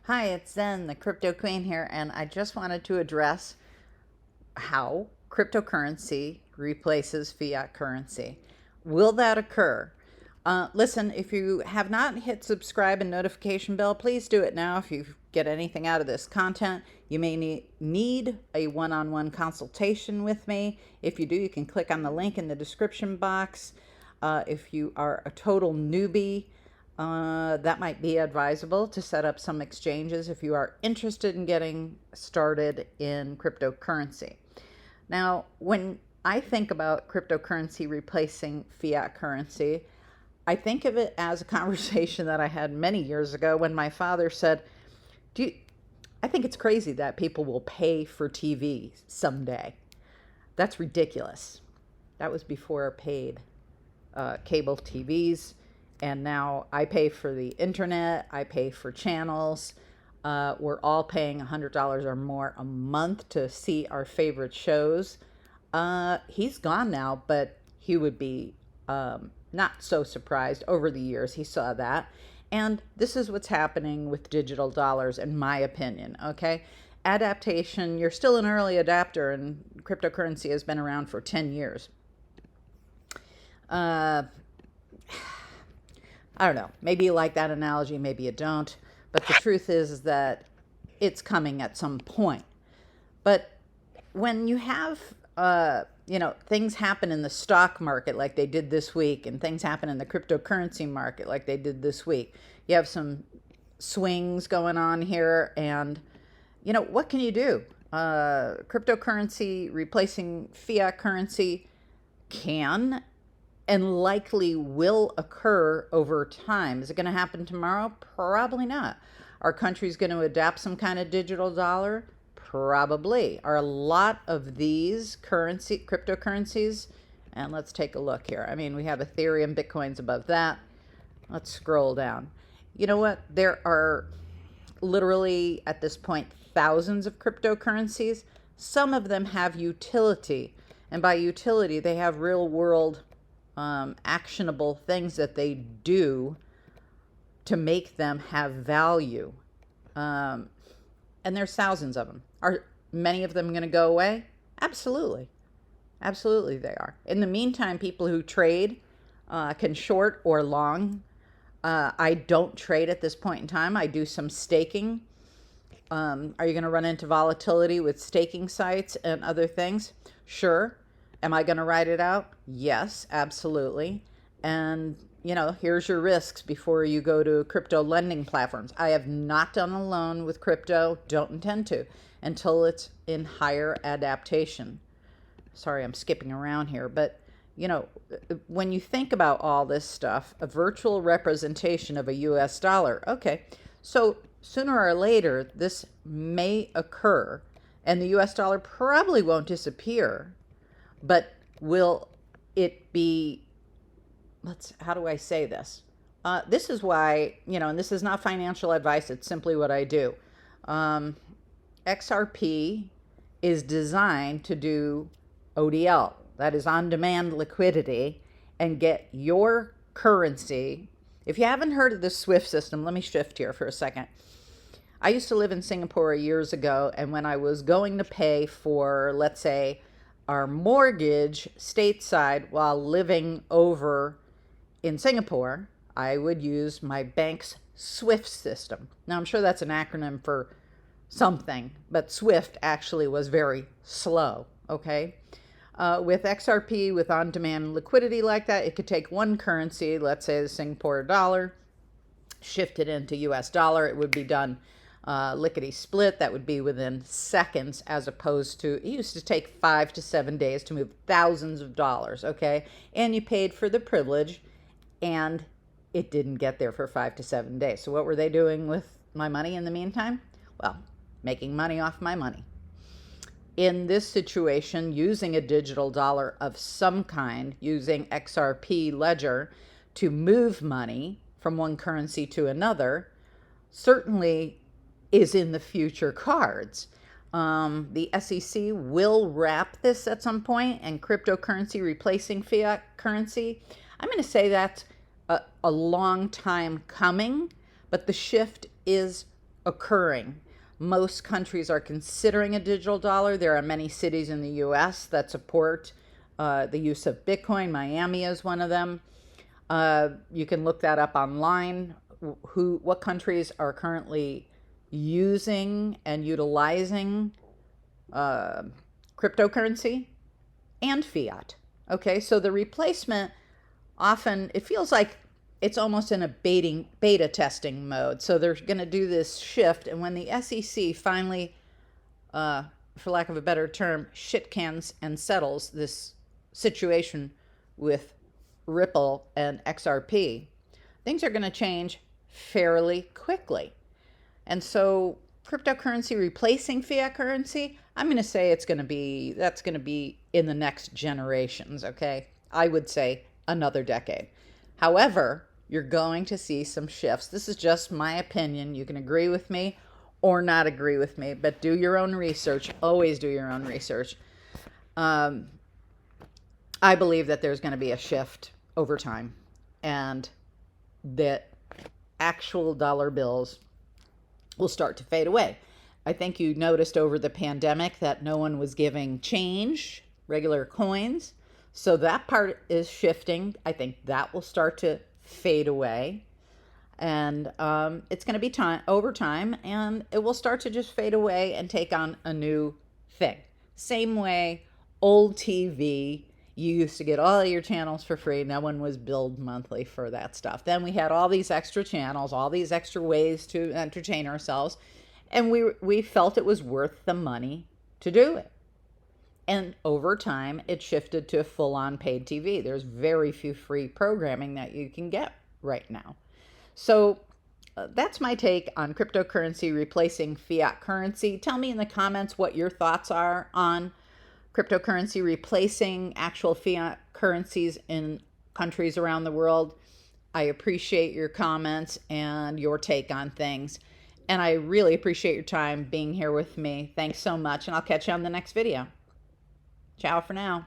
Hi, it's Zen, the Crypto Queen here, and I just wanted to address how cryptocurrency replaces fiat currency. Will that occur? Listen, if you have not hit subscribe and notification bell, please do it now. If you get anything out of this content, you may need a one-on-one consultation with me. If you do, you can click on the link in the description box. If you are a total newbie, that might be advisable to set up some exchanges if you are interested in getting started in cryptocurrency. Now, when I think about cryptocurrency replacing fiat currency, I think of it as a conversation that I had many years ago when my father said, I think it's crazy that people will pay for TV someday. That's ridiculous. That was before paid cable TVs. And now I pay for the internet, I pay for channels. We're all paying $100 or more a month to see our favorite shows. He's gone now, but he would be not so surprised. Over the years, he saw that. And this is what's happening with digital dollars, in my opinion, okay? Adaptation, you're still an early adapter, and cryptocurrency has been around for 10 years. I don't know, maybe you like that analogy, maybe you don't, but the truth is that it's coming at some point. But when you have, things happen in the stock market like they did this week, and things happen in the cryptocurrency market like they did this week, you have some swings going on here, and, what can you do? Cryptocurrency replacing fiat currency can and likely will occur over time. Is it going to happen tomorrow? Probably not. Our country's going to adapt some kind of digital dollar? Probably. Are a lot of these cryptocurrencies, and let's take a look here. I mean, we have Ethereum, Bitcoin's above that. Let's scroll down. You know what? There are literally, at this point, thousands of cryptocurrencies. Some of them have utility, and by utility, they have real world actionable things that they do to make them have value. And there's thousands of them. Are many of them going to go away? Absolutely. Absolutely they are. In the meantime, people who trade can short or long. I don't trade at this point in time. I do some staking. Are you going to run into volatility with staking sites and other things? Sure. Am I going to ride it out? Yes, absolutely. And, here's your risks before you go to crypto lending platforms. I have not done a loan with crypto, don't intend to, until it's in higher adaptation. Sorry, I'm skipping around here, but, when you think about all this stuff, a virtual representation of a US dollar, okay, so sooner or later, this may occur, and the US dollar probably won't disappear. But will it be, how do I say this? This is why, and this is not financial advice, it's simply what I do. XRP is designed to do ODL, that is on-demand liquidity, and get your currency. If you haven't heard of the SWIFT system, let me shift here for a second. I used to live in Singapore years ago, and when I was going to pay for, let's say, our mortgage stateside while living over in Singapore, I would use my bank's SWIFT system. Now, I'm sure that's an acronym for something, but SWIFT actually was very slow, okay? With XRP, with on-demand liquidity like that, it could take one currency, let's say the Singapore dollar, shift it into US dollar. It would be done lickety split. That would be within seconds, as opposed to, it used to take 5 to 7 days to move thousands of dollars, okay? And you paid for the privilege, and it didn't get there for 5 to 7 days. So what were they doing with my money in the meantime? Well, making money off my money. In this situation, using a digital dollar of some kind, using XRP Ledger to move money from one currency to another, certainly is in the future cards. The SEC will wrap this at some point, and cryptocurrency replacing fiat currency. I'm going to say that's a long time coming, but the shift is occurring. Most countries are considering a digital dollar. There are many cities in the U.S. that support the use of Bitcoin. Miami is one of them. You can look that up online. What countries are currently using and utilizing cryptocurrency and fiat. Okay, so the replacement, often it feels like it's almost in a beta testing mode. So they're going to do this shift, and when the SEC finally, for lack of a better term, shit cans and settles this situation with Ripple and XRP, things are going to change fairly quickly. And so cryptocurrency replacing fiat currency, I'm going to say that's going to be in the next generations, okay? I would say another decade. However, you're going to see some shifts. This is just my opinion. You can agree with me or not agree with me, but do your own research. Always do your own research. I believe that there's going to be a shift over time, and that actual dollar bills will start to fade away. I think you noticed over the pandemic that no one was giving change, regular coins. So that part is shifting. I think that will start to fade away. And it's going to be over time, and it will start to just fade away and take on a new thing. Same way, old TV, you used to get all your channels for free. No one was billed monthly for that stuff. Then we had all these extra channels, all these extra ways to entertain ourselves. And we felt it was worth the money to do it. And over time, it shifted to full-on paid TV. There's very few free programming that you can get right now. So that's my take on cryptocurrency replacing fiat currency. Tell me in the comments what your thoughts are on cryptocurrency replacing actual fiat currencies in countries around the world. I appreciate your comments and your take on things. And I really appreciate your time being here with me. Thanks so much, and I'll catch you on the next video. Ciao for now.